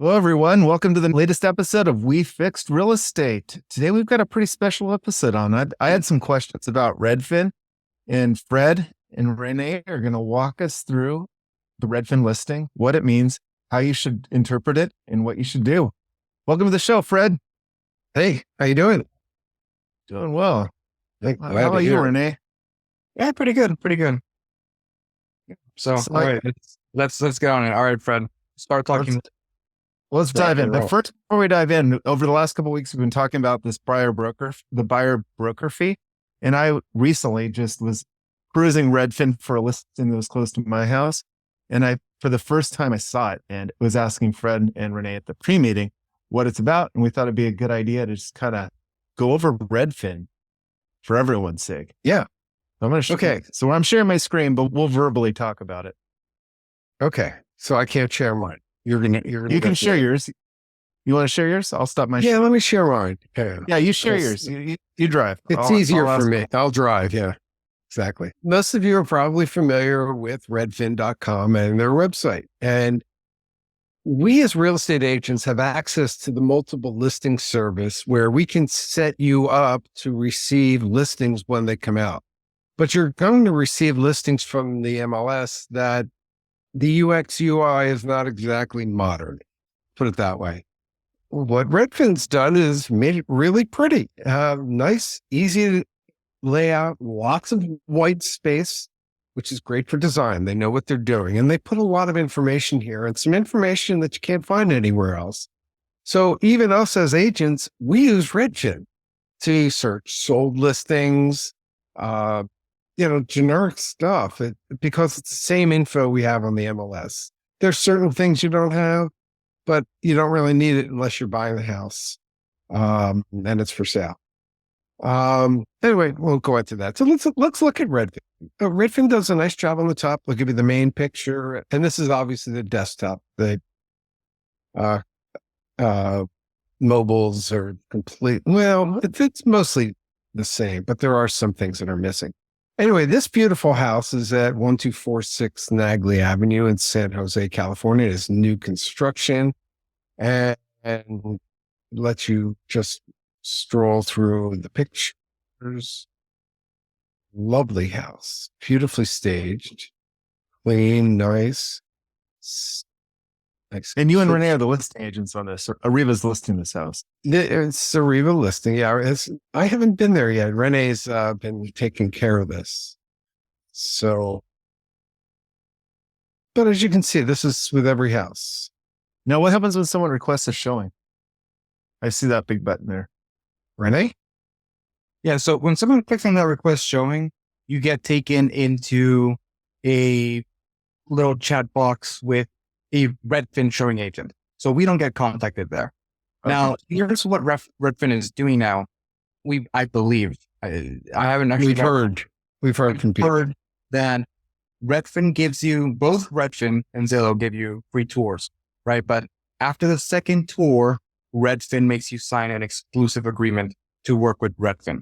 Hello, everyone. Welcome to the latest episode of We Fixed Real Estate. Today, we've got a pretty special episode on. I had some questions about Redfin, and Fred and René are going to walk us through the Redfin listing, what it means, how you should interpret it, and what you should do. Welcome to the show, Fred. Hey, how you doing? Doing well. Hey, How about you, René? Yeah, pretty good. So, all right, let's get on it. All right, Fred, start talking. Let's dive in. But first, before we dive in, over the last couple of weeks, we've been talking about the buyer broker fee. And I recently just was cruising Redfin for a listing that was close to my house. And for the first time, I saw it and was asking Fred and René at the pre-meeting what it's about. And we thought it'd be a good idea to just kind of go over Redfin for everyone's sake. Yeah. I'm going to Okay. So I'm sharing my screen, but we'll verbally talk about it. Okay. So I can't share mine. You can share yours. You want to share yours? I'll stop my. Yeah, let me share mine. Yeah, you share yours. You drive. It's easier for me. I'll drive. Yeah, exactly. Most of you are probably familiar with redfin.com and their website. And we as real estate agents have access to the multiple listing service where we can set you up to receive listings when they come out. But you're going to receive listings from the MLS that the UX UI is not exactly modern, put it that way. What Redfin's done is made it really pretty, nice, easy to lay out, lots of white space, which is great for design. They know what they're doing, and they put a lot of information here and some information that you can't find anywhere else. So even us as agents, we use Redfin to search sold listings, generic stuff because it's the same info we have on the MLS. There's certain things you don't have, but you don't really need it unless you're buying the house. And it's for sale. Anyway, we'll go into that. So let's look at Redfin. Redfin does a nice job on the top. They'll give you the main picture. And this is obviously the desktop. The mobiles are complete. Well, it's mostly the same, but there are some things that are missing. Anyway, this beautiful house is at 1246 Nagley Avenue in San Jose, California. It's new construction and lets you just stroll through the pictures. Lovely house, beautifully staged, clean, nice. And you and René are the listing agents on this. Arrivva's listing this house. It's Arrivva listing. Yeah, I haven't been there yet. René's been taking care of this. So, but as you can see, this is with every house. Now, what happens when someone requests a showing? I see that big button there. René? Yeah, so when someone clicks on that request showing, you get taken into a little chat box with a Redfin showing agent. So we don't get contacted there. Okay. Now, here's what Redfin is doing now. I believe, I haven't actually We've heard from people that Redfin gives you, both Redfin and Zillow give you free tours, right? But after the second tour, Redfin makes you sign an exclusive agreement to work with Redfin,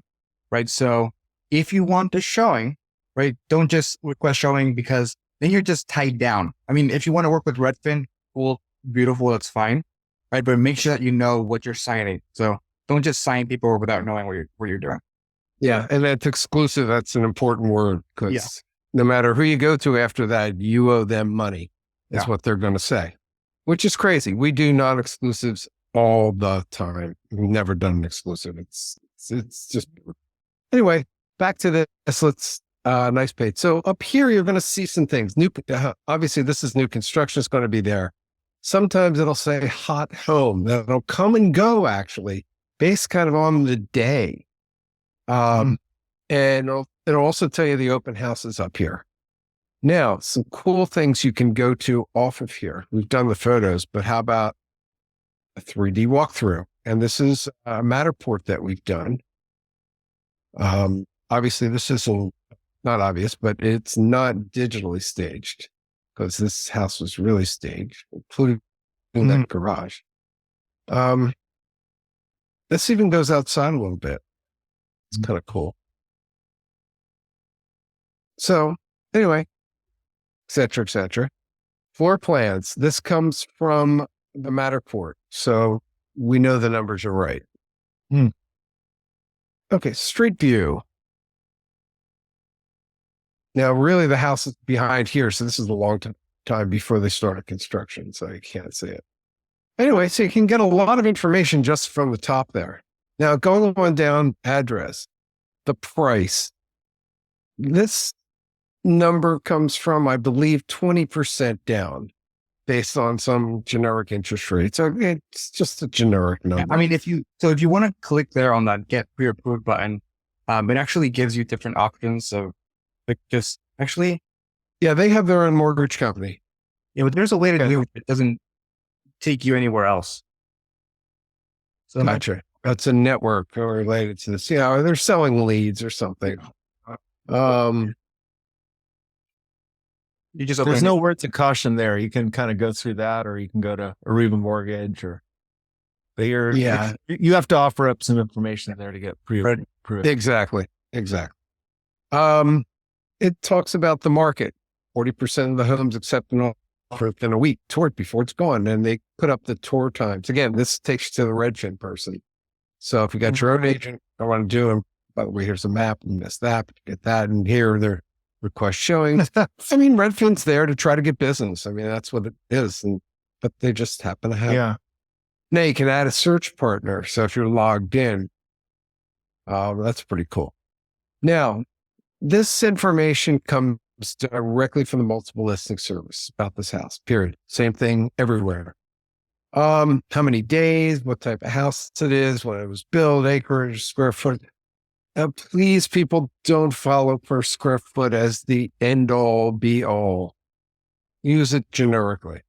right? So if you want the showing, right, don't just request showing because then you're just tied down. I mean, if you want to work with Redfin, cool, beautiful, that's fine, right? But make sure that you know what you're signing. So don't just sign people without knowing what you're doing. Yeah, and that's exclusive. That's an important word because no matter who you go to after that, you owe them money. That's what they're going to say, which is crazy. We do non-exclusives all the time. We've never done an exclusive. It's just anyway. Back to this. Let's. Nice page. So up here, you're going to see some things. Obviously, this is new construction. It's going to be there. Sometimes it'll say hot home. That'll come and go, actually, based kind of on the day. And it'll also tell you the open houses up here. Now, some cool things you can go to off of here. We've done the photos, but how about a 3D walkthrough? And this is a Matterport that we've done. Obviously, this isn't not obvious, but it's not digitally staged because this house was really staged, including that garage. This even goes outside a little bit. It's kind of cool. So anyway, et cetera, et cetera. Floor plans. This comes from the Matterport. So we know the numbers are right. Hmm. Okay. Street view. Now, really, the house is behind here. So this is a long time before they started construction. So you can't see it. Anyway, so you can get a lot of information just from the top there. Now, going on down, address, the price. This number comes from, I believe, 20% down based on some generic interest rate. So it's just a generic number. I mean, if you want to click there on that get pre-approved button, it actually gives you different options. So like just actually, yeah, they have their own mortgage company. Yeah, but there's a way to do it. It doesn't take you anywhere else. So gotcha. That's a network related to this. Yeah, they're selling leads or something. You just There's no words of caution there. You can kind of go through that, or you can go to Arrivva Mortgage, or you have to offer up some information there to get pre-approved. Exactly. It talks about the market. 40% of the homes accept an offer within a week, tour it before it's gone. And they put up the tour times. Again, this takes you to the Redfin person. So if you got your own agent, I want to do them. By the way, here's a map, you miss that, get that. And here are their request showings. I mean, Redfin's there to try to get business. I mean, that's what it is. But they just happen to have. Yeah. Now you can add a search partner. So if you're logged in, that's pretty cool. Now, this information comes directly from the multiple listing service about this house, period. Same thing everywhere. How many days, what type of house it is, when it was built, acreage, square foot. Please, people, don't follow per square foot as the end all be all. Use it generically.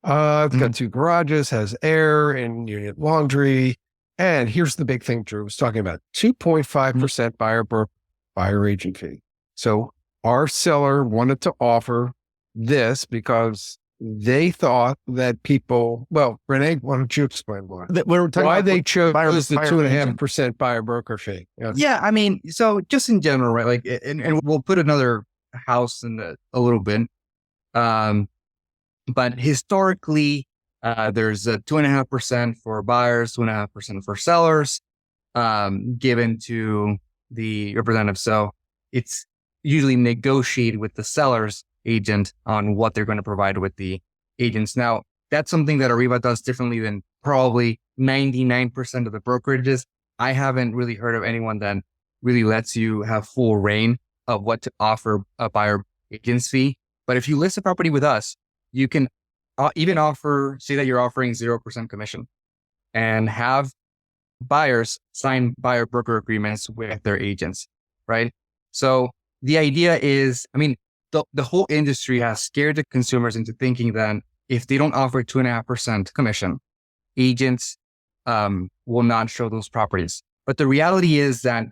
It's got 2 garages, has air and unit laundry. And here's the big thing Drew was talking about, 2.5% buyer agent fee. So our seller wanted to offer this because they thought that people, well, René, why don't you explain why? Why they chose the 2.5% buyer broker fee? Yes. Yeah, I mean, so just in general, right? Like, and we'll put another house in a little bit. But historically, there's a 2.5% for buyers, 2.5% for sellers, given to the representative. So it's usually negotiated with the seller's agent on what they're going to provide with the agents. Now, that's something that Arrivva does differently than probably 99% of the brokerages. I haven't really heard of anyone that really lets you have full reign of what to offer a buyer agent's fee. But if you list a property with us, you can even say that you're offering 0% commission and have buyers sign buyer broker agreements with their agents, right? So the idea is, I mean, the whole industry has scared the consumers into thinking that if they don't offer 2.5% commission, agents will not show those properties. But the reality is that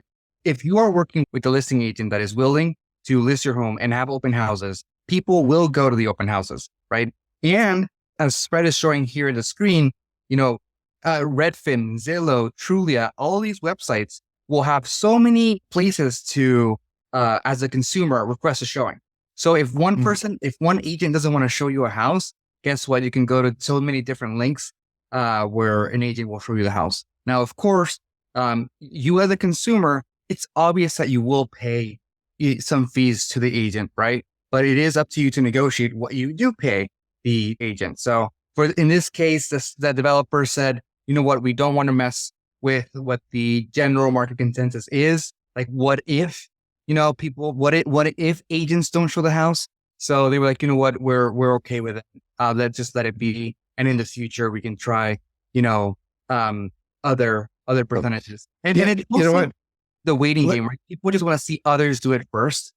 if you are working with a listing agent that is willing to list your home and have open houses, people will go to the open houses, right? And as Fred is showing here in the screen, Redfin, Zillow, Trulia, all these websites will have so many places to, as a consumer, request a showing. So if one agent doesn't want to show you a house, guess what? You can go to so many different links where an agent will show you the house. Now, of course, you as a consumer, it's obvious that you will pay some fees to the agent, right? But it is up to you to negotiate what you do pay the agent. So in this case, the developer said, you know what, we don't want to mess with what the general market consensus is. Like, what if, what if agents don't show the house? So they were like, you know what, we're okay with it. Let's just let it be. And in the future, we can try, other percentages. And it, what? The waiting game, right? People just want to see others do it first.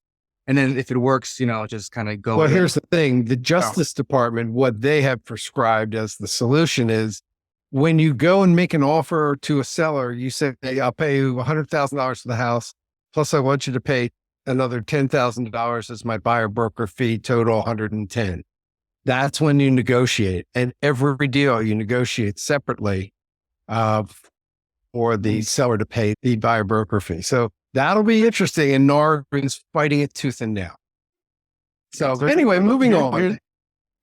And then if it works, just kind of go. Well, here's the thing. The Justice Department, what they have prescribed as the solution is when you go and make an offer to a seller, you say, hey, I'll pay you $100,000 for the house. Plus I want you to pay another $10,000 as my buyer broker fee, total 110. That's when you negotiate. And every deal you negotiate separately for the seller to pay the buyer broker fee. So that'll be interesting. And NAR is fighting it tooth and nail. So anyway, moving on.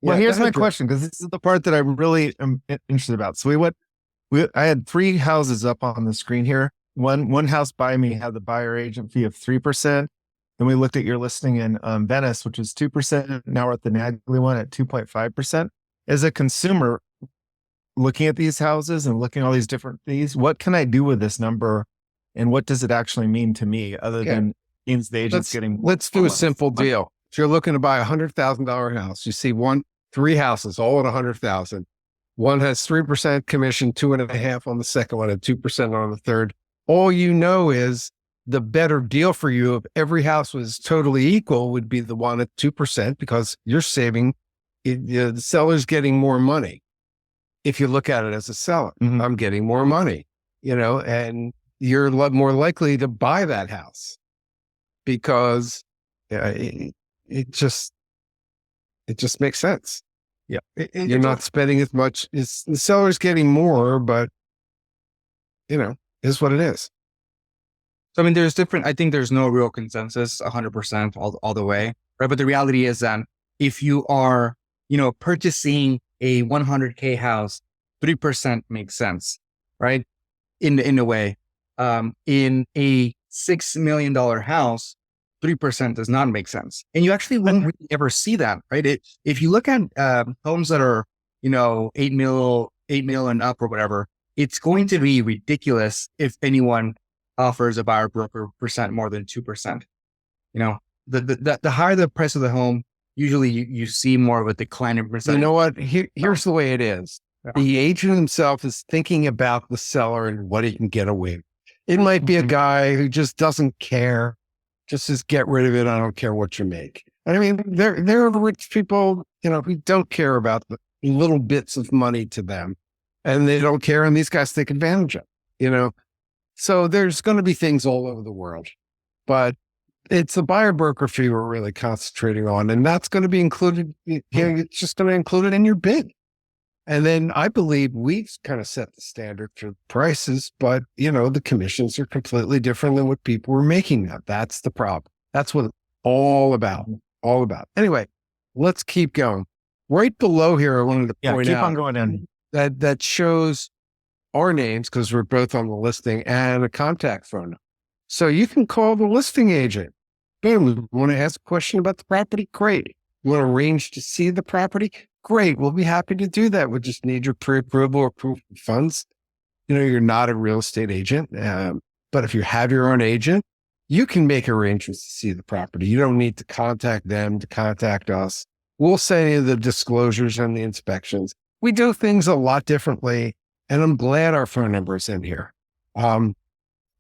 Well, Yeah, here's go my ahead, Joe. question, because this is the part that I really am interested about. So I had three houses up on the screen here. One house by me had the buyer agent fee of 3%. Then we looked at your listing in Venice, which is 2%. Now we're at the Nagley one at 2.5%. As a consumer looking at these houses and looking at all these different fees, what can I do with this number? And what does it actually mean to me other than means the agent's getting? Let's do a simple deal. If you're looking to buy $100,000 house, you see three houses, all at 100,000. One has 3% commission, 2.5% on the second one, and 2% on the third. All you know is the better deal for you if every house was totally equal would be the one at 2% because you're saving, the seller's getting more money. If you look at it as a seller, I'm getting more money, and you're more likely to buy that house because it just makes sense. Yeah. You're not spending as much. The seller's getting more, but is what it is. So, I mean, I think there's no real consensus 100% all the way, right? But the reality is that if you are, purchasing a 100K house, 3% makes sense, right? In a way, in a $6 million house, 3% does not make sense. And you actually won't really ever see that, right? If you look at homes that are, 8 mil and up or whatever, it's going to be ridiculous if anyone offers a buyer broker percent more than 2%. The higher the price of the home, usually you see more of a decline in percentage. You know what? Here's the way it is. Yeah. The agent himself is thinking about the seller and what he can get away with. It might be a guy who just doesn't care, just says, get rid of it. I don't care what you make. I mean, there are rich people, who don't care about the little bits of money to them, and they don't care. And these guys take advantage of it, So there's going to be things all over the world, but it's the buyer broker fee we're really concentrating on. And that's going to be included. It's just going to include it in your bid. And then I believe we've kind of set the standard for prices, but the commissions are completely different than what people were making now. That's the problem. That's what it's all about. Anyway, let's keep going. Right below here, I wanted to point out. Keep on going in. That shows our names because we're both on the listing and a contact phone number. So you can call the listing agent. Boom. You want to ask a question about the property? Great. You want to arrange to see the property? Great. We'll be happy to do that. We'll just need your pre-approval or proof of funds. You're not a real estate agent, but if you have your own agent, you can make arrangements to see the property. You don't need to contact them to contact us. We'll send you the disclosures and the inspections. We do things a lot differently, and I'm glad our phone number is in here. Then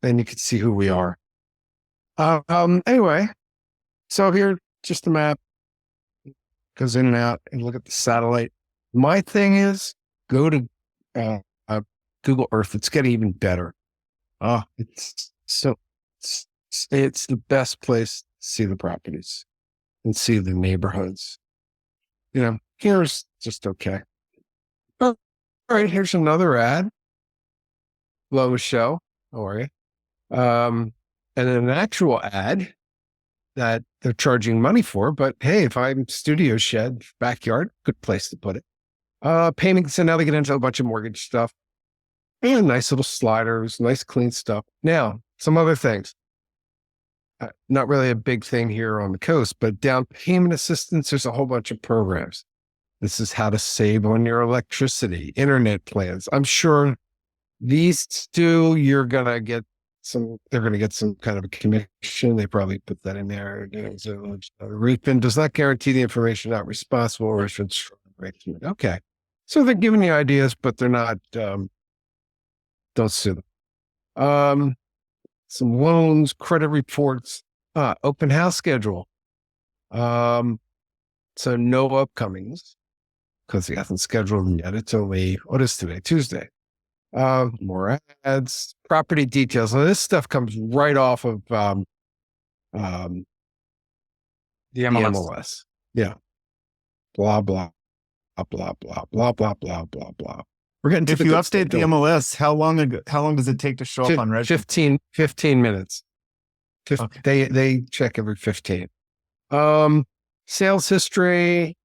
you can see who we are. Anyway, so here, just a map. Goes in and out and look at the satellite. My thing is go to Google Earth. It's getting even better. It's the best place to see the properties and see the neighborhoods. Here's just okay. All right, here's another ad. Hello, show. How are you? And an actual ad that they're charging money for, but hey, if I'm studio shed, backyard, good place to put it. Payments, and now they get into a bunch of mortgage stuff. And nice little sliders, nice clean stuff. Now, some other things. Not really a big thing here on the coast, but down payment assistance, there's a whole bunch of programs. This is how to save on your electricity, internet plans. I'm sure these two, they're going to get some kind of a commission. They probably put that in there. So Redfin does not guarantee the information, not responsible, or if it's okay. So they're giving you ideas, but they're not, don't sue them. Some loans, credit reports, open house schedule. So no upcomings because he hasn't scheduled them yet. It's only, what is today? Tuesday. More ads, property details. So this stuff comes right off of the MLS. Yeah. Blah, blah, blah, blah, blah, blah, blah, blah, blah. We're getting to if you update the MLS, how long does it take to show up on Redfin? 15 minutes. Okay. They check every 15. Sales history,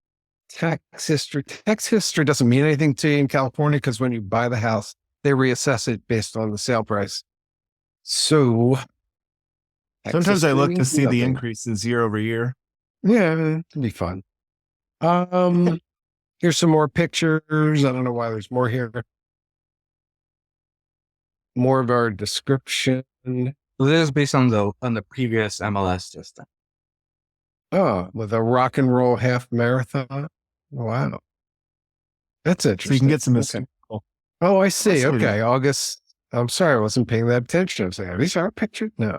tax history. Tax history doesn't mean anything to you in California because when you buy the house, they reassess it based on the sale price. So Sometimes I look to see the nothing. increases year over year. Yeah, it'd be fun. Here's some more pictures. I don't know why there's more here. More of our description. So this is based on the previous MLS system. Oh, with a rock and roll half marathon. Wow. That's interesting. So you can get some Okay. historical. Oh, I see. That's Okay. August. I'm sorry. I wasn't paying that attention. I was like, are these our pictures? No,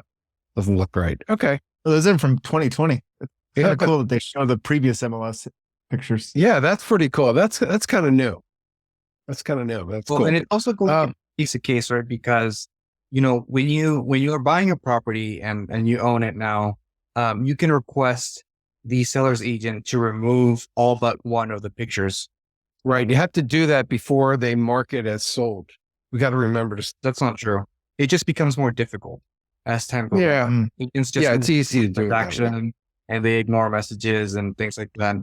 doesn't look right. Okay. Well, those in from 2020. It's Yeah, kind of cool that they show the previous MLS pictures. Yeah, that's pretty cool. That's kind of new. That's kind of new. That's Well, cool. and it also goes to piece of case, right? Because, when you are buying a property and you own it now, you can request the seller's agent to remove all but one of the pictures. Right. You have to do that before they mark it as sold. We got to remember to. That's not true. It just becomes more difficult as time goes Yeah. on. It's just It's easy to do it that way. action, and they ignore messages and things like that.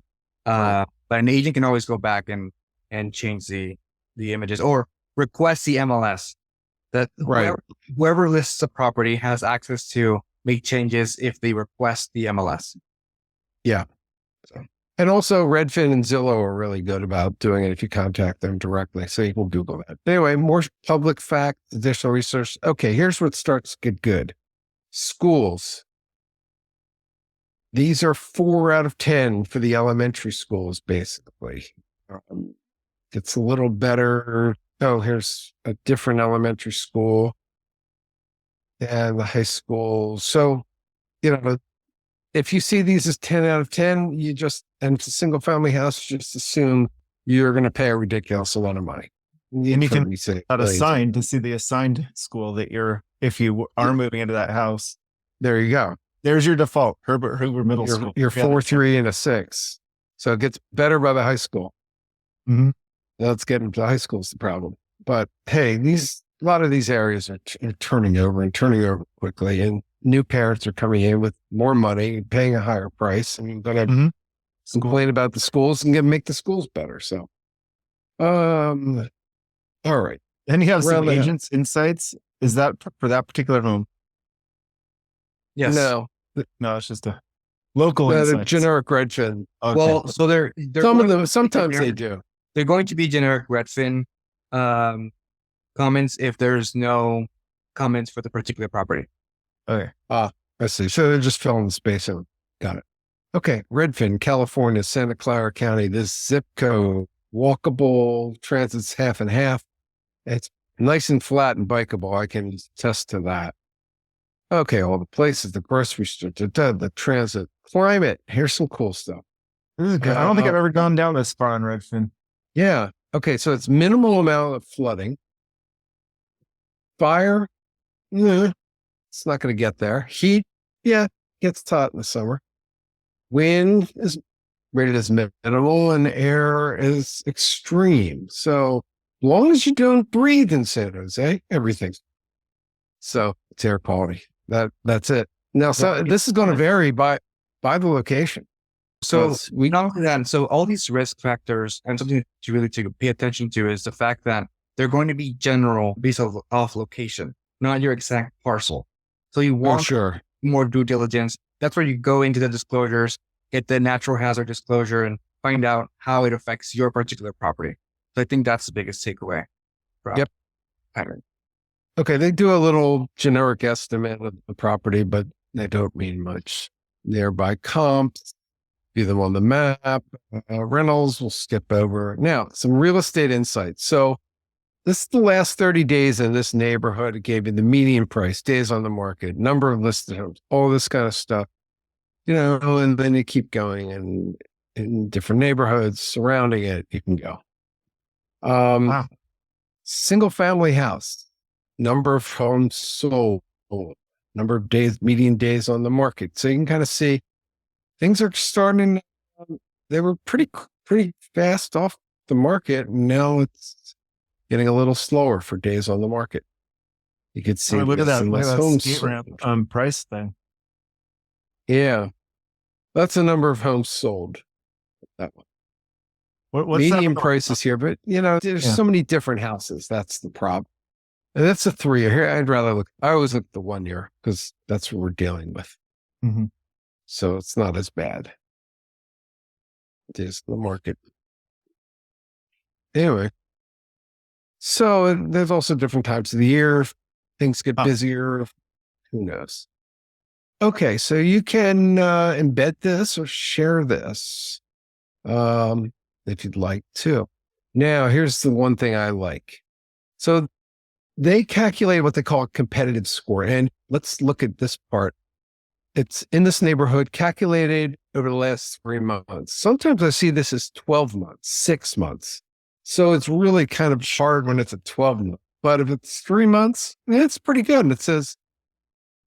But an agent can always go back and change the images or request the MLS. That Right. whoever lists a property has access to make changes if they request the MLS. Yeah. And also Redfin and Zillow are really good about doing it if you contact them directly. So you can Google that. Anyway, more public facts, additional research. Okay, here's what starts to get good. Schools. These are 4 out of 10 for the elementary schools, basically. It's a little better. Oh, here's a different elementary school and the high school. So, if you see these as 10 out of 10, and it's a single family house, just assume you're going to pay a ridiculous amount of money. And you can assign to see the assigned school that if you are moving into that house. There you go. There's your default, Herbert Hoover Middle School. You're 4, 3, and a 6. So it gets better by the high school. Mm-hmm. Let's get into high school is the problem. But hey, a lot of these areas are turning over quickly, and new parents are coming in with more money, paying a higher price, and you're going to complain about the schools and make the schools better. So, all right. And you have some agents' insights. Is that for that particular home? Yes. No, it's just a local insights. Generic Redfin. Okay. Well, so they're some of them, sometimes they do. They're going to be generic Redfin comments if there's no comments for the particular property. Okay. I see. So they're just filling the space in. Got it. Okay. Redfin, California, Santa Clara County, this zip code, walkable, transit's half and half. It's nice and flat and bikeable. I can attest to that. Okay. All the places, the grocery store, the transit, climate. Here's some cool stuff. This is good. I don't think I've ever gone down this far on Redfin. Yeah. Okay. So it's minimal amount of flooding. Fire. It's not going to get there. Heat. Yeah. Gets hot in the summer. Wind is rated as minimal and air is extreme. So as long as you don't breathe in San Jose, everything's. So it's air quality. That's it. Now, so this is going to vary by the location. So we not only that, so all these risk factors and something to really pay attention to is the fact that they're going to be general based off location, not your exact parcel. So you want more due diligence. That's where you go into the disclosures, get the natural hazard disclosure, and find out how it affects your particular property. So I think that's the biggest takeaway. Yep. Okay, they do a little generic estimate of the property, but they don't mean much. Nearby comps, view them on the map. Rentals, we'll skip over. Now, some real estate insights. So this is the last 30 days in this neighborhood. It gave you the median price, days on the market, number of listed homes, all this kind of stuff. And then you keep going, and in different neighborhoods surrounding it, you can go. Wow. Single family house, number of homes sold, number of days, median days on the market. So you can kind of see things are starting. They were pretty fast off the market. Now it's getting a little slower for days on the market. You could see look at that homes skate ramp price thing. Yeah, that's the number of homes sold. That one. What's median that? prices here, but there's so many different houses. That's the problem. And that's a 3-year here. I always look at the 1 year because that's what we're dealing with. Mm-hmm. So it's not as bad. It is the market. Anyway. So there's also different times of the year. Things get busier. Who knows? Okay. So you can embed this or share this if you'd like to. Now, here's the one thing I like. So they calculate what they call a competitive score. And let's look at this part. It's in this neighborhood calculated over the last 3 months. Sometimes I see this as 12 months, 6 months. So it's really kind of hard when it's a 12 month. But if it's 3 months, it's pretty good. And it says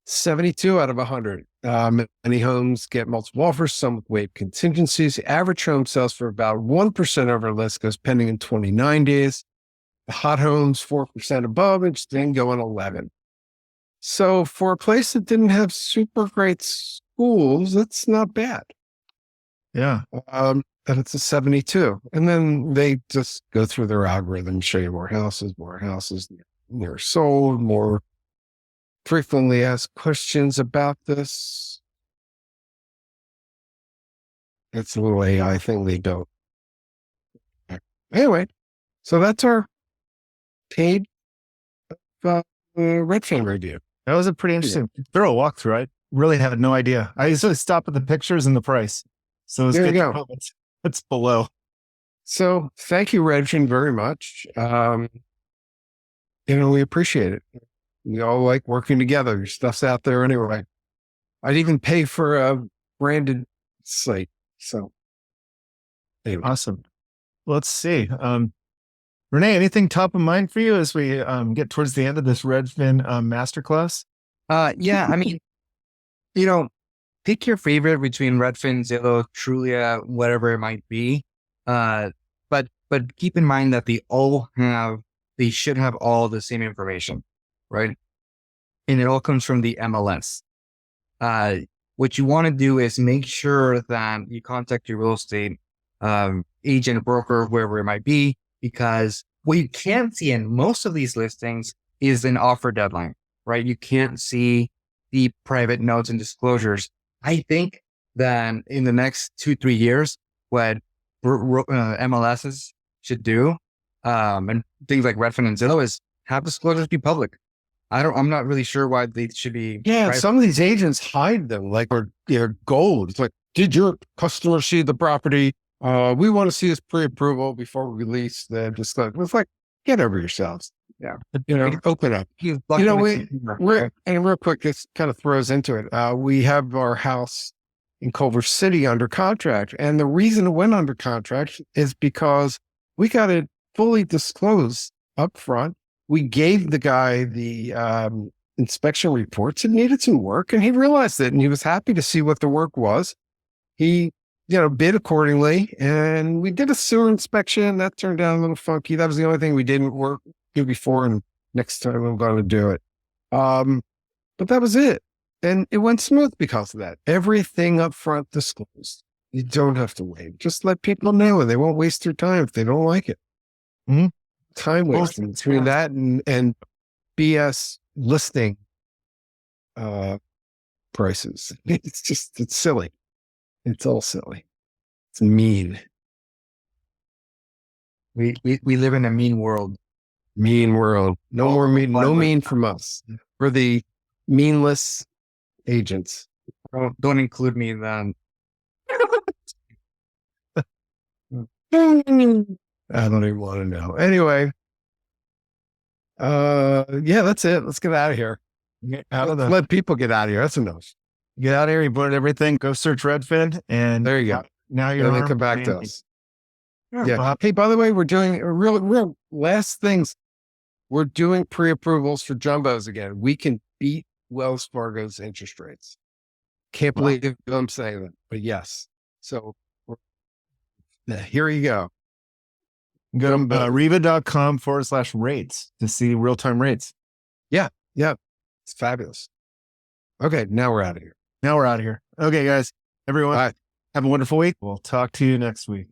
72 out of 100. Many homes get multiple offers, some with waived contingencies. The average home sells for about 1% over list, goes pending in 29 days. The hot homes, 4% above, and then going 11. So for a place that didn't have super great schools, that's not bad. Yeah. And it's a 72. And then they just go through their algorithm, show you more houses, near sold, more frequently asked questions about this. It's a little AI thing they don't. Anyway, so that's our paid Redfin review. That was a pretty interesting thorough walkthrough. I really had no idea. I usually stop at the pictures and the price. So it's there good you to go. know it's below. So thank you, Redfin, very much. We appreciate it. We all like working together. Your stuff's out there anyway. I'd even pay for a branded site. So anyway. Awesome. Let's see. René, anything top of mind for you as we get towards the end of this Redfin masterclass? Yeah, I mean, pick your favorite between Redfin, Zillow, Trulia, whatever it might be. But keep in mind that they should have all the same information, right? And it all comes from the MLS. What you want to do is make sure that you contact your real estate agent, broker, wherever it might be, because what you can't see in most of these listings is an offer deadline, right? You can't see the private notes and disclosures. I think that in the next 2-3 years, what MLSs should do, and things like Redfin and Zillow, is have disclosures be public. I'm not really sure why they should be. Yeah, private. some of these agents hide them, like they're gold. It's like, did your customer see the property? We want to see this pre-approval before we release the disclosure. It's like, get over yourselves. Yeah, open up. We're and real quick, this kind of throws into it. We have our house in Culver City under contract, and the reason it went under contract is because we got it fully disclosed up front. We gave the guy the inspection reports. It needed some work, and he realized it, and he was happy to see what the work was. He, bid accordingly, and we did a sewer inspection. That turned out a little funky. That was the only thing we didn't do before, and next time I'm going to do it. But that was it. And it went smooth because of that. Everything up front disclosed. You don't have to wait. Just let people know, and they won't waste their time if they don't like it. Mm-hmm. Time wasting between that and BS listing prices. It's silly. It's all silly. It's mean. We live in a mean world. Mean world. No more mean. No mean from us. We're the meanless agents. Don't include me in that. I don't even want to know. Anyway. Yeah, that's it. Let's get out of here. Let people get out of here. That's enough. Get out of here. You bought everything. Go search Redfin, and there you go. Now you're going to come back to us. Yeah. Well, hey, by the way, we're doing real last things. We're doing pre-approvals for jumbos again. We can beat Wells Fargo's interest rates. Can't believe I'm saying that, but yes. So here you go. Go to Arrivva.com/rates to see real-time rates. Yeah. It's fabulous. Okay, now we're out of here. Okay, guys, everyone, have a wonderful week. We'll talk to you next week.